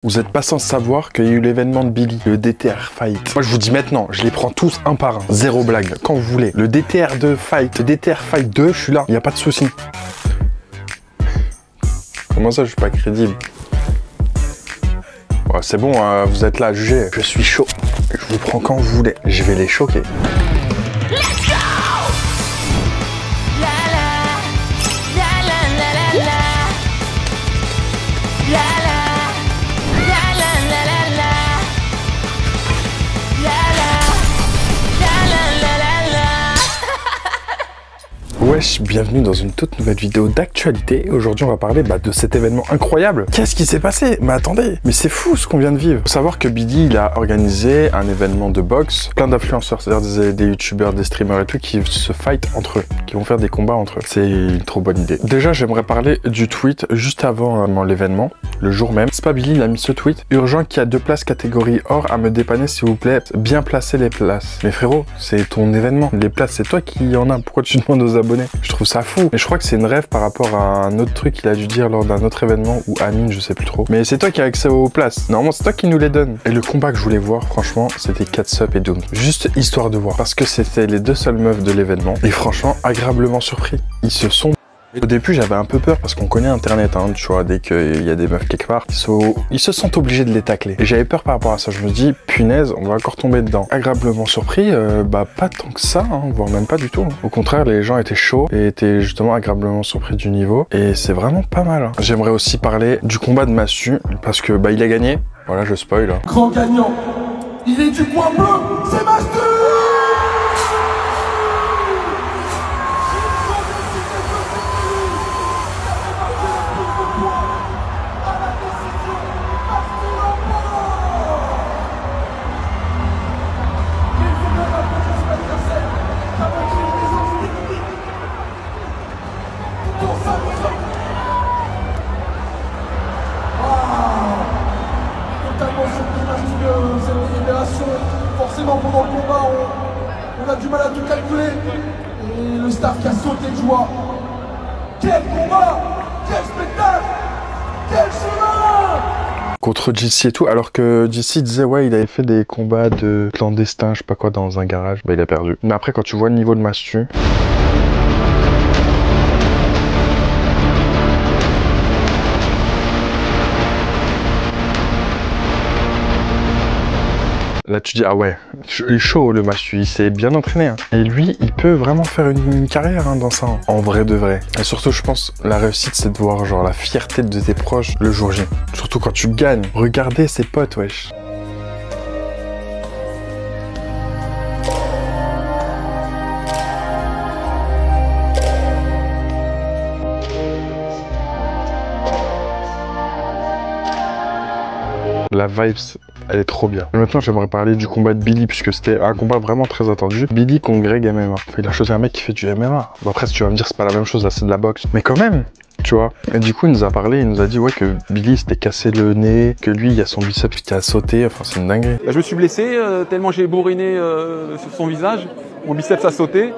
Vous êtes pas sans savoir qu'il y a eu l'événement de Billy, le DTR Fight. Moi je vous dis maintenant, je les prends tous un par un, zéro blague, quand vous voulez. Le DTR 2 Fight, le DTR Fight 2, je suis là, il n'y a pas de souci. Comment ça je suis pas crédible? Ouais, c'est bon, vous êtes là à juger, je suis chaud. Je vous prends quand vous voulez, je vais les choquer. Let's go! La la, la la la la la, la la. Wesh, bienvenue dans une toute nouvelle vidéo d'actualité. Aujourd'hui, on va parler de cet événement incroyable. Qu'est-ce qui s'est passé? Mais attendez, mais c'est fou ce qu'on vient de vivre. Faut savoir que Billy, il a organisé un événement de boxe. Plein d'influenceurs, c'est-à-dire des youtubeurs, des streamers et tout, qui se fight entre eux, qui vont faire des combats entre eux. C'est une trop bonne idée. Déjà, j'aimerais parler du tweet juste avant l'événement, le jour même. C'est pas Billy, il a mis ce tweet. Urgent qui a 2 places catégorie or à me dépanner s'il vous plaît. Bien placer les places. Mais frérot, c'est ton événement. Les places, c'est toi qui en as. Pourquoi tu demandes aux abonnés? Je trouve ça fou. Mais je crois que c'est une rêve par rapport à un autre truc qu'il a dû dire lors d'un autre événement ou Amine, je sais plus trop. Mais c'est toi qui as accès aux places. Normalement, c'est toi qui nous les donne. Et le combat que je voulais voir, franchement, c'était Catsup et Doom. Juste histoire de voir. Parce que c'était les 2 seules meufs de l'événement. Et franchement, agréablement surpris. Ils se sont... Au début, j'avais un peu peur parce qu'on connaît Internet, hein, tu vois, dès qu'il y a des meufs quelque part, ils se sentent obligés de les tacler. Et j'avais peur par rapport à ça. Je me dis, punaise, on va encore tomber dedans. Agréablement surpris, pas tant que ça, hein, voire même pas du tout. Hein. Au contraire, les gens étaient chauds et étaient justement agréablement surpris du niveau. Et c'est vraiment pas mal. Hein. J'aimerais aussi parler du combat de Massu parce que il a gagné. Voilà, je spoil. Hein. Grand gagnant, il est du coin bleu, c'est Massu! Forcément pendant le combat on a du mal à tout calculer et le staff qui a sauté de joie. Quel combat, quel spectacle, quel chemin contre JC et tout, alors que JC disait ouais il avait fait des combats de clandestins, je sais pas quoi, dans un garage, il a perdu. Mais après quand tu vois le niveau de Massu... Là tu dis ah ouais, il est chaud le Massu, il s'est bien entraîné. Hein. Et lui, il peut vraiment faire une carrière hein, dans ça, hein. En vrai de vrai. Et surtout je pense, la réussite c'est de voir genre la fierté de tes proches le jour J. Surtout quand tu gagnes. Regardez ses potes wesh. La vibes, elle est trop bien. Et maintenant, j'aimerais parler du combat de Billy, puisque c'était un combat vraiment très attendu. Billy contre Greg MMA. Enfin, il a choisi un mec qui fait du MMA. Bon, après, si tu vas me dire, c'est pas la même chose, là, c'est de la boxe. Mais quand même, tu vois. Et du coup, il nous a parlé, il nous a dit, ouais, que Billy s'était cassé le nez, que lui, il y a son biceps qui a sauté. Enfin, c'est une dinguerie. Je me suis blessé, tellement j'ai bourriné sur son visage. Mon biceps a sauté.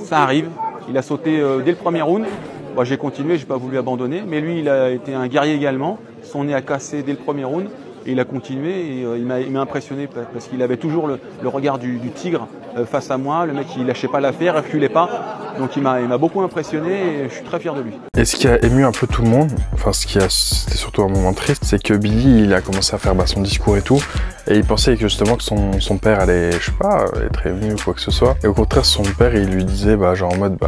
Ça arrive. Il a sauté dès le premier round. Bon, j'ai continué, j'ai pas voulu abandonner. Mais lui, il a été un guerrier également. Son nez a cassé dès le premier round et il a continué et il m'a impressionné parce qu'il avait toujours le regard du tigre face à moi. Le mec il lâchait pas l'affaire, il reculait pas, donc il m'a beaucoup impressionné et je suis très fier de lui. Et ce qui a ému un peu tout le monde, enfin c'était surtout un moment triste, c'est que Billy il a commencé à faire son discours et tout et il pensait que justement que son père allait, je sais pas, être ému ou quoi que ce soit. Et au contraire son père il lui disait genre en mode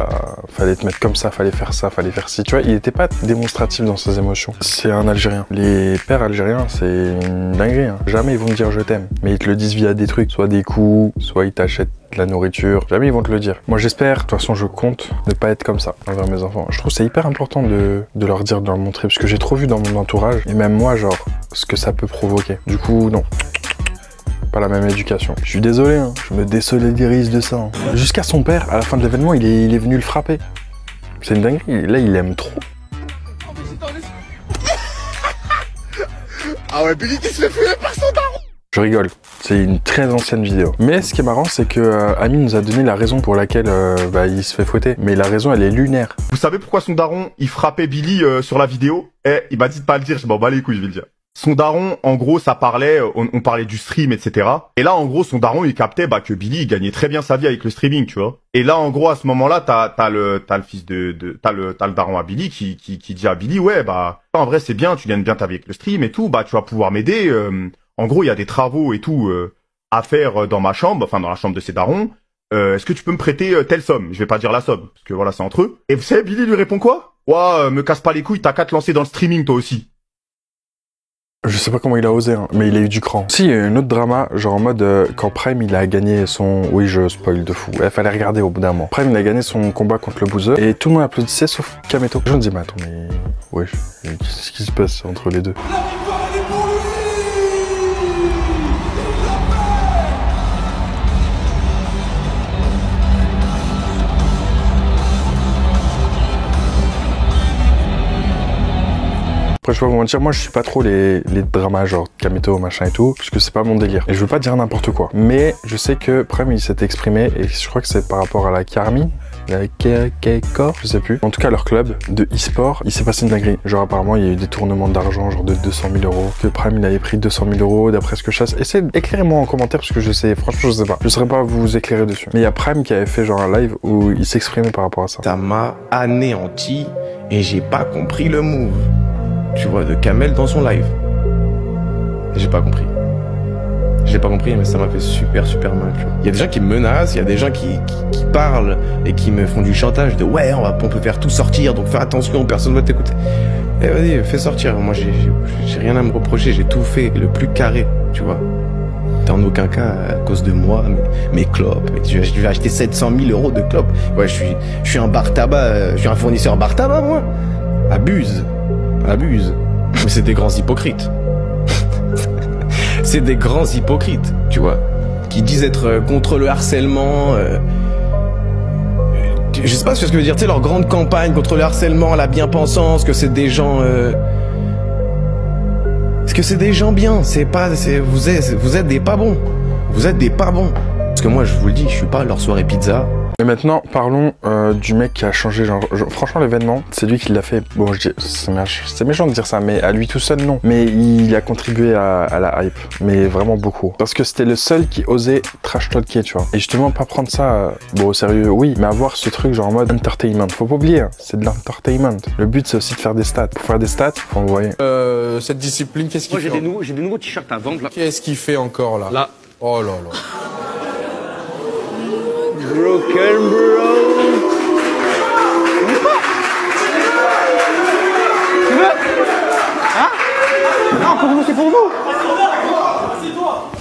fallait te mettre comme ça, fallait faire ça, fallait faire ci, tu vois, il était pas démonstratif dans ses émotions. C'est un Algérien. Les pères algériens c'est une dinguerie, hein. Jamais ils vont te dire je t'aime, mais ils te le disent via des trucs, soit des coups, soit ils t'achètent de la nourriture, jamais ils vont te le dire. Moi j'espère, de toute façon je compte ne pas être comme ça envers mes enfants. Je trouve c'est hyper important de leur dire, de leur montrer, parce que j'ai trop vu dans mon entourage, et même moi genre, ce que ça peut provoquer. Du coup non, pas la même éducation. Je suis désolé, hein. Je me désolidarise de ça. Hein. Jusqu'à son père, à la fin de l'événement, il est venu le frapper. C'est une dinguerie, là il aime trop. Ah ouais, Billy qui se fait fouiller par son daron. Je rigole, c'est une très ancienne vidéo. Mais ce qui est marrant, c'est que Amine nous a donné la raison pour laquelle il se fait fouetter. Mais la raison, elle est lunaire. Vous savez pourquoi son daron, il frappait Billy sur la vidéo? Et il m'a dit de pas le dire, je m'en bats les couilles, je vais le dire. son daron, en gros, ça parlait, on parlait du stream, etc. Et là, en gros, son daron, il captait bah, que Billy, il gagnait très bien sa vie avec le streaming, tu vois. Et là, en gros, à ce moment-là, t'as le fils t'as le daron à Billy qui dit à Billy, ouais, bah, en vrai, c'est bien, tu gagnes bien ta vie avec le stream et tout, bah, tu vas pouvoir m'aider. En gros, il y a des travaux et tout à faire dans ma chambre, enfin, dans la chambre de ses darons. Est-ce que tu peux me prêter telle somme? Je vais pas dire la somme, parce que voilà, c'est entre eux. Et vous savez, Billy lui répond quoi? Ouais, me casse pas les couilles, t'as qu'à te lancer dans le streaming, toi aussi. Je sais pas comment il a osé, hein, mais il a eu du cran. Si, il y a eu un autre drama, genre en mode quand Prime il a gagné son... Oui, je spoil de fou. Il fallait regarder au bout d'un moment. Prime il a gagné son combat contre le Bouzeux et tout le monde applaudissait sauf Kameto. Je me dis, mais attends, mais... Wesh, qu'est-ce qui se passe entre les deux? La victoire, elle est pour lui. Après, je vais pas vous mentir, moi je suis pas trop les dramas genre Kameto, machin et tout, parce que c'est pas mon délire. Et je veux pas dire n'importe quoi. Mais je sais que Prime il s'est exprimé et je crois que c'est par rapport à la Karmi, la K-Corp, je sais plus. En tout cas, leur club de e-sport, il s'est passé une dinguerie. Genre apparemment, il y a eu des tournements d'argent, genre de 200 000 euros. Que Prime il avait pris 200 000 euros d'après ce que je chasse. Essayez d'éclairez-moi en commentaire parce que je sais, franchement, je sais pas. Je saurais pas vous éclairer dessus. Mais il y a Prime qui avait fait genre un live où il s'exprimait par rapport à ça. Ça m'a anéanti et j'ai pas compris le move. Tu vois, de Kamel dans son live. J'ai pas compris. Je l'ai pas compris, mais ça m'a fait super mal, tu vois. Il y a des gens qui me menacent, il y a des gens qui parlent et qui me font du chantage de ouais, on peut faire tout sortir, donc fais attention, personne va t'écouter. Eh vas-y, fais sortir. Moi, j'ai rien à me reprocher, j'ai tout fait le plus carré, tu vois. En aucun cas à cause de moi, mes clopes. Je vais acheter 700 000 euros de clopes. Ouais, je suis un bar tabac, je suis un fournisseur bar tabac, moi. Abuse. Mais c'est des grands hypocrites. C'est des grands hypocrites, tu vois, qui disent être contre le harcèlement. Je sais pas ce que je veux dire, tu sais, leur grande campagne contre le harcèlement, la bien-pensance, que c'est des gens... Est-ce que c'est des gens bien? C'est pas... Vous êtes des pas bons. Vous êtes des pas bons. Parce que moi, je vous le dis, je suis pas leur soirée pizza. Et maintenant, parlons du mec qui a changé, genre franchement l'événement, c'est lui qui l'a fait. Bon, c'est méchant de dire ça, mais à lui tout seul, non. Mais il a contribué à la hype, mais vraiment beaucoup. Parce que c'était le seul qui osait trash-talker, tu vois. Et justement, pas prendre ça, bon, au sérieux, oui, mais avoir ce truc genre en mode entertainment. Faut pas oublier, hein, c'est de l'entertainment. Le but, c'est aussi de faire des stats. Pour faire des stats, faut envoyer. Cette discipline, qu'est-ce qu'il fait? Moi, j'ai des nouveaux t-shirts à vendre, là. Qu'est-ce qu'il fait encore, là? Là. Oh là là. Broken bro. Tu veux? Hein? Non, pour vous, c'est pour vous. C'est toi.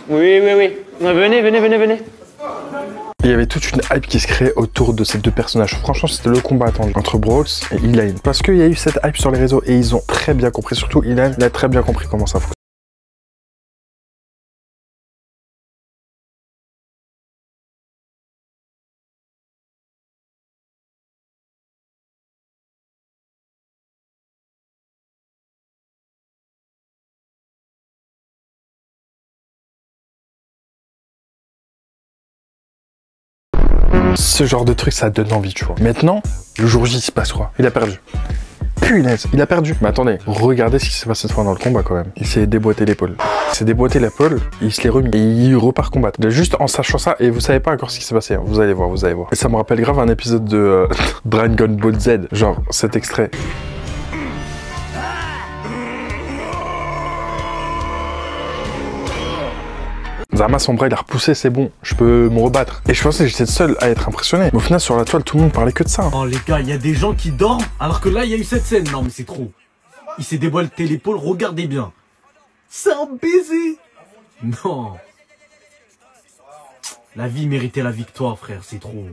Oui. Venez. Il y avait toute une hype qui se créait autour de ces deux personnages. Franchement, c'était le combat attendu entre Brox et Elaine. Parce qu'il y a eu cette hype sur les réseaux et ils ont très bien compris, surtout Elaine, il a très bien compris comment ça fonctionne. Ce genre de truc, ça donne envie, tu vois. Maintenant, le jour J, il se passe quoi? Il a perdu. Punaise, il a perdu. Mais attendez, regardez ce qui s'est passé cette fois dans le combat quand même. Il s'est déboîté l'épaule. Il s'est déboîté l'épaule, il se l'est remis. Et il repart combattre. Juste en sachant ça, et vous savez pas encore ce qui s'est passé. Hein. Vous allez voir. Et ça me rappelle grave un épisode de Dragon Ball Z. Genre, cet extrait. Zama, son bras, il a repoussé, c'est bon, je peux me rebattre. Et je pensais que j'étais le seul à être impressionné. Mais au final, sur la toile, tout le monde parlait que de ça. Oh les gars, il y a des gens qui dorment, alors que là, il y a eu cette scène. Non mais c'est trop. Il s'est déboîté l'épaule, regardez bien. C'est un baiser. Non. La vie méritait la victoire, frère, c'est trop.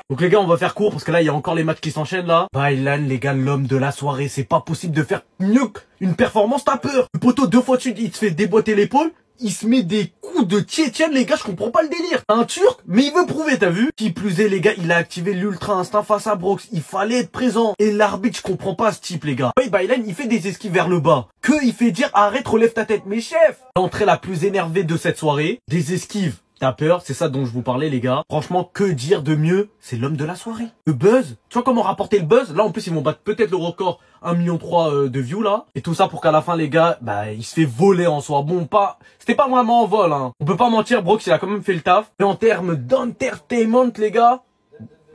Donc les gars, on va faire court, parce que là, il y a encore les matchs qui s'enchaînent, là. Baylan, les gars, l'homme de la soirée, c'est pas possible de faire mieux qu'une performance, t'as peur. Le poteau, 2 fois de suite, il se fait déboîter l'épaule. Il se met des coups de Tchétchène, les gars, je comprends pas le délire. Un Turc, mais il veut prouver, t'as vu? Qui plus est, les gars, il a activé l'ultra instinct face à Brox. Il fallait être présent. Et l'arbitre, je comprends pas ce type, les gars. Oui, Baylan, il fait des esquives vers le bas. Il fait dire, arrête, relève ta tête. Mais chef, l'entrée la plus énervée de cette soirée, des esquives T'as peur, c'est ça dont je vous parlais les gars. Franchement, que dire de mieux? C'est l'homme de la soirée. Le buzz, tu vois comment rapporter le buzz? Là en plus ils vont battre peut-être le record 1,3 million de views là. Et tout ça pour qu'à la fin les gars, bah il se fait voler en soi. Bon c'était pas vraiment en vol hein. On peut pas mentir, Brox il a quand même fait le taf. Mais en termes d'entertainment les gars,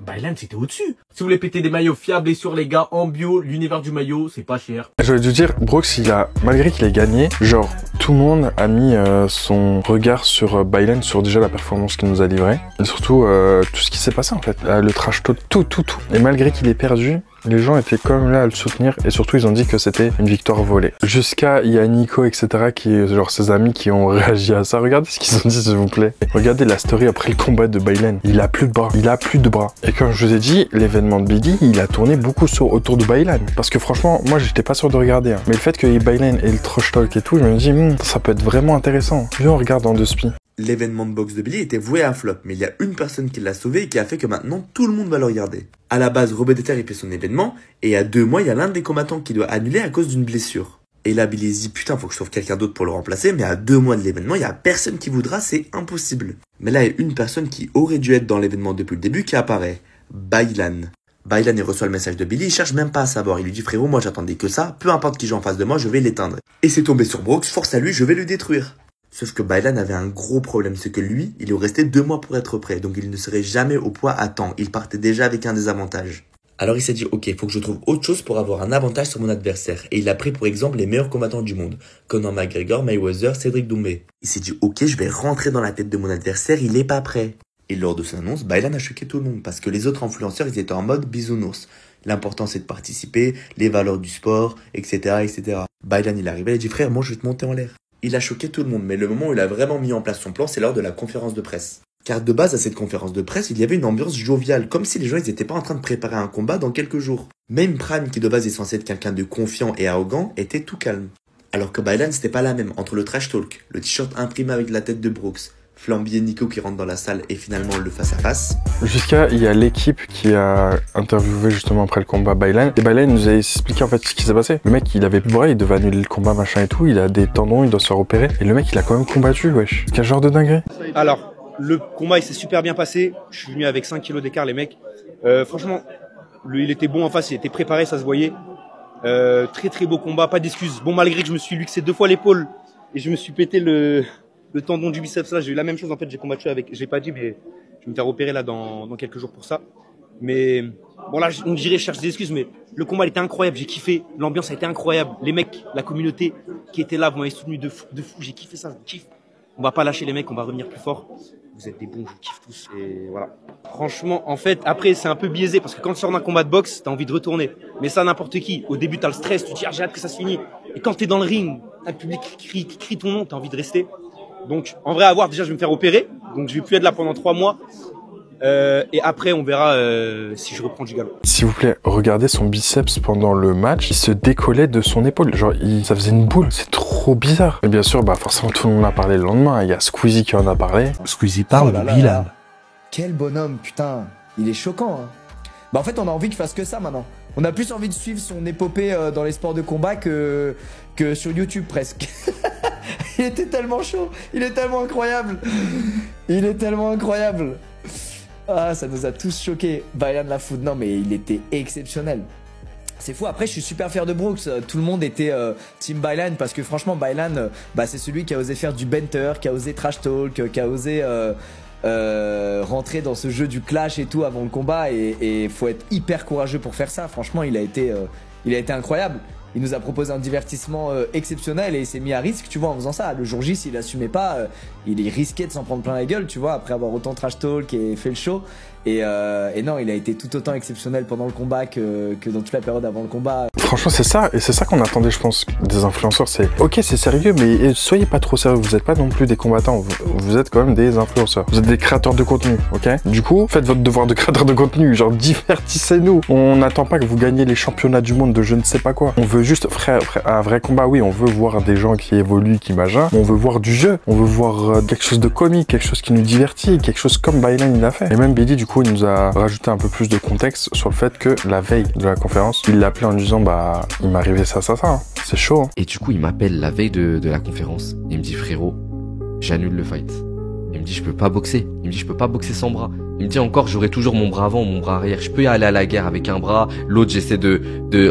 Baylan c'était au-dessus. Si vous voulez péter des maillots fiables et sur les gars en bio, l'univers du maillot c'est pas cher. J'aurais dû dire, Brox malgré qu'il ait gagné, genre tout le monde a mis son regard sur Baylan, sur déjà la performance qu'il nous a livrée. Et surtout tout ce qui s'est passé en fait. Le trash talk, tout. Et malgré qu'il ait perdu, les gens étaient comme là à le soutenir et surtout ils ont dit que c'était une victoire volée. Jusqu'à il y a Nico etc qui genre ses amis qui ont réagi à ça. Regardez ce qu'ils ont dit s'il vous plaît. Regardez la story après le combat de Baylan. Il a plus de bras. Et comme je vous ai dit, l'événement de Billy, il a tourné beaucoup autour de Baylan. Parce que franchement, moi j'étais pas sûr de regarder. Hein. Mais le fait que Baylan ait le trash talk et tout, je me dis ça peut être vraiment intéressant. Viens on regarde en deux spi. L'événement de boxe de Billy était voué à flop, mais il y a une personne qui l'a sauvé et qui a fait que maintenant tout le monde va le regarder. À la base, Robert Déter il fait son événement, et il y a 2 mois, il y a l'un des combattants qui doit annuler à cause d'une blessure. Et là, Billy se dit putain, faut que je trouve quelqu'un d'autre pour le remplacer, mais à 2 mois de l'événement, il y a personne qui voudra, c'est impossible. Mais là, il y a une personne qui aurait dû être dans l'événement depuis le début qui apparaît. Baylan. Baylan il reçoit le message de Billy, il cherche même pas à savoir, il lui dit frérot, moi j'attendais que ça, peu importe qui j'ai en face de moi, je vais l'éteindre. Et c'est tombé sur Brox, force à lui, je vais le détruire. Sauf que Baylan avait un gros problème, c'est que lui, il lui restait 2 mois pour être prêt, donc il ne serait jamais au poids à temps, il partait déjà avec un désavantage. Alors il s'est dit, ok, faut que je trouve autre chose pour avoir un avantage sur mon adversaire, et il a pris pour exemple les meilleurs combattants du monde, Conor McGregor, Mayweather, Cédric Doumbé. Il s'est dit, ok, je vais rentrer dans la tête de mon adversaire, il est pas prêt. Et lors de son annonce, Baylan a choqué tout le monde, parce que les autres influenceurs, ils étaient en mode bisounours. L'important c'est de participer, les valeurs du sport, etc., etc. Baylan il est arrivé, il a dit, frère, moi je vais te monter en l'air. Il a choqué tout le monde, mais le moment où il a vraiment mis en place son plan, c'est lors de la conférence de presse. Car de base, à cette conférence de presse, il y avait une ambiance joviale, comme si les gens n'étaient pas en train de préparer un combat dans quelques jours. Même Prime, qui de base est censé être quelqu'un de confiant et arrogant, était tout calme. Alors que Baylan, c'était pas la même, entre le trash talk, le t-shirt imprimé avec la tête de Brox, Flambier Nico qui rentre dans la salle et finalement le face-à-face. Jusqu'à, il y a l'équipe qui a interviewé justement après le combat Baylan. Et Baylan nous a expliqué en fait ce qui s'est passé. Le mec, il avait plus de bras, il devait annuler le combat machin et tout. Il a des tendons, il doit se faire opérer. Et le mec, il a quand même combattu, wesh. Quel genre de dinguerie. Alors, le combat, il s'est super bien passé. Je suis venu avec 5 kilos d'écart, les mecs. Franchement, il était bon en face, il était préparé, ça se voyait. Très très beau combat, pas d'excuses. Bon, malgré que je me suis luxé 2 fois l'épaule et je me suis pété le tendon du biceps là, j'ai eu la même chose en fait, j'ai combattu avec, je l'ai pas dit mais je vais me faire opérer là dans quelques jours pour ça. Mais bon là, on dirait je cherche des excuses mais le combat il était incroyable, j'ai kiffé, l'ambiance a été incroyable, les mecs, la communauté qui était là, vous m'avez soutenu de fou, j'ai kiffé ça, je kiffe. On va pas lâcher les mecs, on va revenir plus fort. Vous êtes des bons, je vous kiffe tous et voilà. Franchement, en fait, après c'est un peu biaisé parce que quand tu sors d'un combat de boxe, t'as envie de retourner. Mais ça n'importe qui. Au début t'as le stress, tu te dis ah, j'ai hâte que ça se finisse. Et quand t'es dans le ring, un public qui crie ton nom, t'as envie de rester. Donc, en vrai, à voir, déjà, je vais me faire opérer. Donc, je vais plus être là pendant 3 mois. Et après, on verra si je reprends du galop. S'il vous plaît, regardez son biceps pendant le match. Il se décollait de son épaule. Genre, ça faisait une boule. C'est trop bizarre. Et bien sûr, bah forcément, tout le monde en a parlé le lendemain. Il y a Squeezie qui en a parlé. Squeezie parle de Bilal. Quel bonhomme, putain. Il est choquant, hein. Bah, en fait, on a envie qu'il fasse que ça maintenant. On a plus envie de suivre son épopée dans les sports de combat que sur YouTube presque. Il était tellement chaud, il est tellement incroyable. Il est tellement incroyable. Ah, ça nous a tous choqués. Baylan la food, non mais il était exceptionnel. C'est fou, après je suis super fier de Brox. Tout le monde était team Baylan parce que franchement Baylan, bah, c'est celui qui a osé faire du banter, qui a osé trash talk, qui a osé rentrer dans ce jeu du clash et tout avant le combat et faut être hyper courageux pour faire ça. Franchement il a été incroyable. Il nous a proposé un divertissement exceptionnel et il s'est mis à risque, tu vois, en faisant ça. Le jour J, s'il assumait pas, il risquait de s'en prendre plein la gueule, tu vois, après avoir autant trash talk et fait le show. Et non, il a été tout autant exceptionnel pendant le combat que dans toute la période avant le combat. Franchement, c'est ça, et c'est ça qu'on attendait, je pense, des influenceurs. C'est ok, c'est sérieux, mais soyez pas trop sérieux. Vous n'êtes pas non plus des combattants. Vous êtes quand même des influenceurs. Vous êtes des créateurs de contenu, ok? Du coup, faites votre devoir de créateur de contenu. Genre, divertissez-nous. On n'attend pas que vous gagniez les championnats du monde de je ne sais pas quoi. On veut juste, frère, un vrai combat. Oui, on veut voir des gens qui évoluent, qui machin. On veut voir du jeu. On veut voir quelque chose de comique, quelque chose qui nous divertit, quelque chose comme Baylan il a fait. Et même Billy, du coup, il nous a rajouté un peu plus de contexte sur le fait que la veille de la conférence, il l'a appelé en disant bah il m'est arrivé ça. Hein. C'est chaud. Hein. Et du coup, il m'appelle la veille de la conférence et il me dit frérot, j'annule le fight. Il me dit, je peux pas boxer. Il me dit, je peux pas boxer sans bras. Il me dit encore, j'aurai toujours mon bras avant, mon bras arrière. Je peux y aller à la guerre avec un bras. L'autre, j'essaie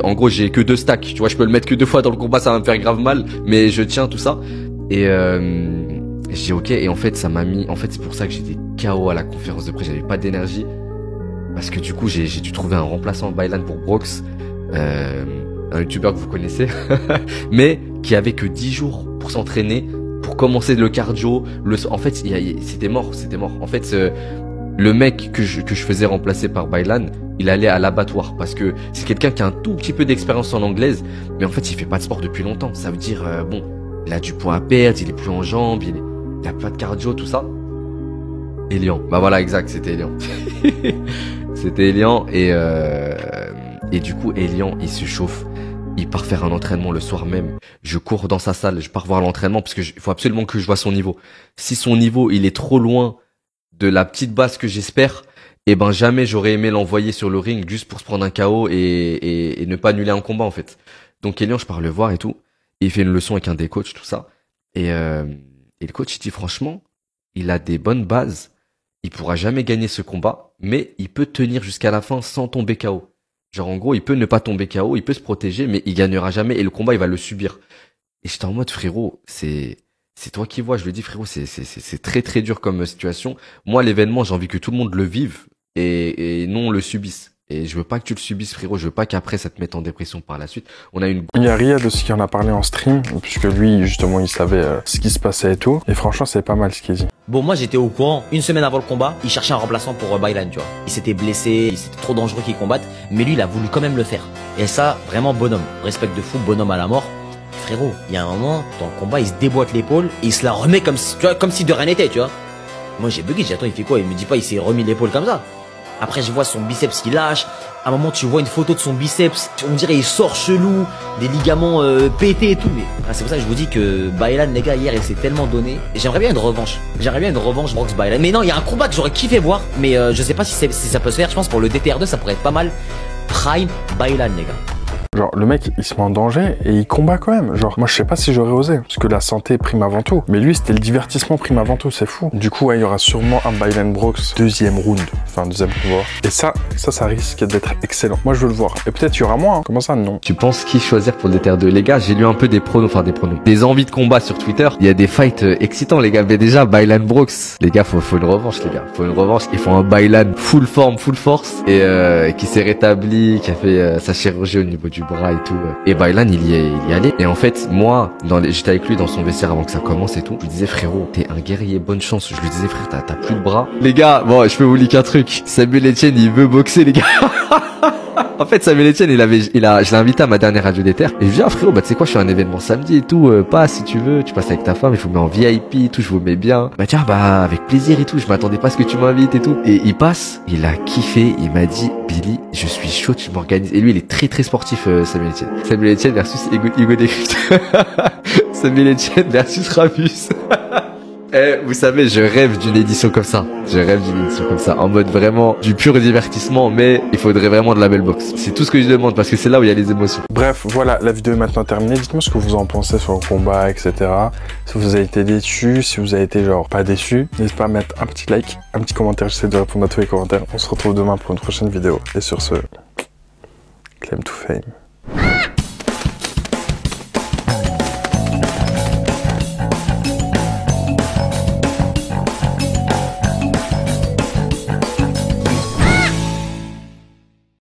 en gros, j'ai que 2 stacks. Tu vois, je peux le mettre que 2 fois dans le combat, ça va me faire grave mal. Mais je tiens tout ça. Et je dis ok. Et en fait, ça m'a mis, en fait, c'est pour ça que j'étais KO à la conférence de presse. J'avais pas d'énergie. Parce que du coup, j'ai dû trouver un remplaçant Baylan pour Brox. Un youtubeur que vous connaissez. Mais qui avait que 10 jours pour s'entraîner, pour commencer le cardio. En fait, c'était mort. En fait, le mec que je faisais remplacer par Baylan, il allait à l'abattoir parce que c'est quelqu'un qui a un tout petit peu d'expérience en anglaise, mais en fait il fait pas de sport depuis longtemps. Ça veut dire bon, il a du poids à perdre, il est plus en jambes, il a pas de cardio, tout ça. Elian, bah voilà, exact, c'était Elian. C'était Elian et du coup Elian il se chauffe, il part faire un entraînement le soir même. Je cours dans sa salle, je pars voir l'entraînement parce que il faut absolument que je vois son niveau. Si son niveau il est trop loin de la petite base que j'espère, et ben jamais j'aurais aimé l'envoyer sur le ring juste pour se prendre un KO et ne pas annuler un combat en fait. Donc Elian, je pars le voir et tout, et il fait une leçon avec un des coachs, tout ça, et le coach il dit franchement, il a des bonnes bases, il pourra jamais gagner ce combat, mais il peut tenir jusqu'à la fin sans tomber KO. Genre en gros, il peut ne pas tomber KO, il peut se protéger, mais il gagnera jamais et le combat il va le subir. Et j'étais en mode frérot, c'est toi qui vois, je lui dis frérot, c'est très très dur comme situation. Moi l'événement, j'ai envie que tout le monde le vive et non le subisse. Et je veux pas que tu le subisses frérot, je veux pas qu'après ça te mette en dépression par la suite. Il y a Riyad aussi qui en a parlé en stream, puisque lui justement il savait ce qui se passait et tout. Et franchement c'est pas mal ce qu'il dit. Bon, moi j'étais au courant, une semaine avant le combat, il cherchait un remplaçant pour Baylan, tu vois. Il s'était blessé, c'était trop dangereux qu'il combatte, mais lui il a voulu quand même le faire. Et ça, vraiment bonhomme, respect de fou, bonhomme à la mort. Frérot, il y a un moment, dans le combat, il se déboîte l'épaule et il se la remet comme si, tu vois, comme si de rien n'était, tu vois. Moi j'ai bugué, j'ai dit attends, il fait quoi? Il me dit pas, il s'est remis l'épaule comme ça. Après je vois son biceps qui lâche. À un moment tu vois une photo de son biceps, on dirait il sort chelou, des ligaments pétés et tout. Mais c'est pour ça que je vous dis que Baylan, les gars, hier il s'est tellement donné. J'aimerais bien une revanche. J'aimerais bien une revanche Brox Baylan. Mais non, il y a un combat que j'aurais kiffé voir, mais je sais pas si ça peut se faire. Je pense pour le DTR2 ça pourrait être pas mal. Prime Baylan, les gars. Genre le mec il se met en danger et il combat quand même. Genre moi je sais pas si j'aurais osé, parce que la santé prime avant tout. Mais lui c'était le divertissement prime avant tout, c'est fou. Du coup ouais, il y aura sûrement un Baylan Brox deuxième round, enfin deuxième combat. Et ça risque d'être excellent. Moi je veux le voir. Et peut-être il y aura moins, hein. Comment ça non? Tu penses qui choisir pour le DTR2? Les gars, j'ai lu un peu des pronos, des envies de combat sur Twitter. Il y a des fights excitants les gars. Mais déjà Baylan Brox, les gars, faut une revanche les gars. Faut une revanche. Il faut un Baylan full forme, full force et qui s'est rétabli, qui a fait sa chirurgie au niveau du bras et tout. Et Baylan il y est allé. Et en fait moi j'étais avec lui dans son vestiaire avant que ça commence et tout. Je lui disais frérot, t'es un guerrier, bonne chance. Je lui disais frère, t'as plus de bras. Les gars, bon je peux vous leak un truc. Samuel Etienne il veut boxer les gars. En fait Samuel Etienne je l'ai invité à ma dernière radio des terres. Et je lui dis ah frérot, bah tu sais quoi, je suis à un événement samedi et tout, passe si tu veux, tu passes avec ta femme, je vous mets en VIP et tout, je vous mets bien. Bah tiens, bah avec plaisir et tout, je m'attendais pas à ce que tu m'invites et tout. Et il passe, il a kiffé, il m'a dit Billy, je suis chaud, tu m'organises. Et lui il est très très sportif Samuel Etienne. Samuel Etienne versus Hugo Décrypte. Samuel Etienne versus Ramus. Vous savez, je rêve d'une édition comme ça. Je rêve d'une édition comme ça, en mode vraiment du pur divertissement, mais il faudrait vraiment de la belle boxe. C'est tout ce que je demande, parce que c'est là où il y a les émotions. Bref, voilà, la vidéo est maintenant terminée. Dites-moi ce que vous en pensez sur le combat, etc. Si vous avez été déçu, si vous avez été genre pas déçu, n'hésitez pas à mettre un petit like, un petit commentaire. J'essaie de répondre à tous les commentaires. On se retrouve demain pour une prochaine vidéo. Et sur ce, claim to fame.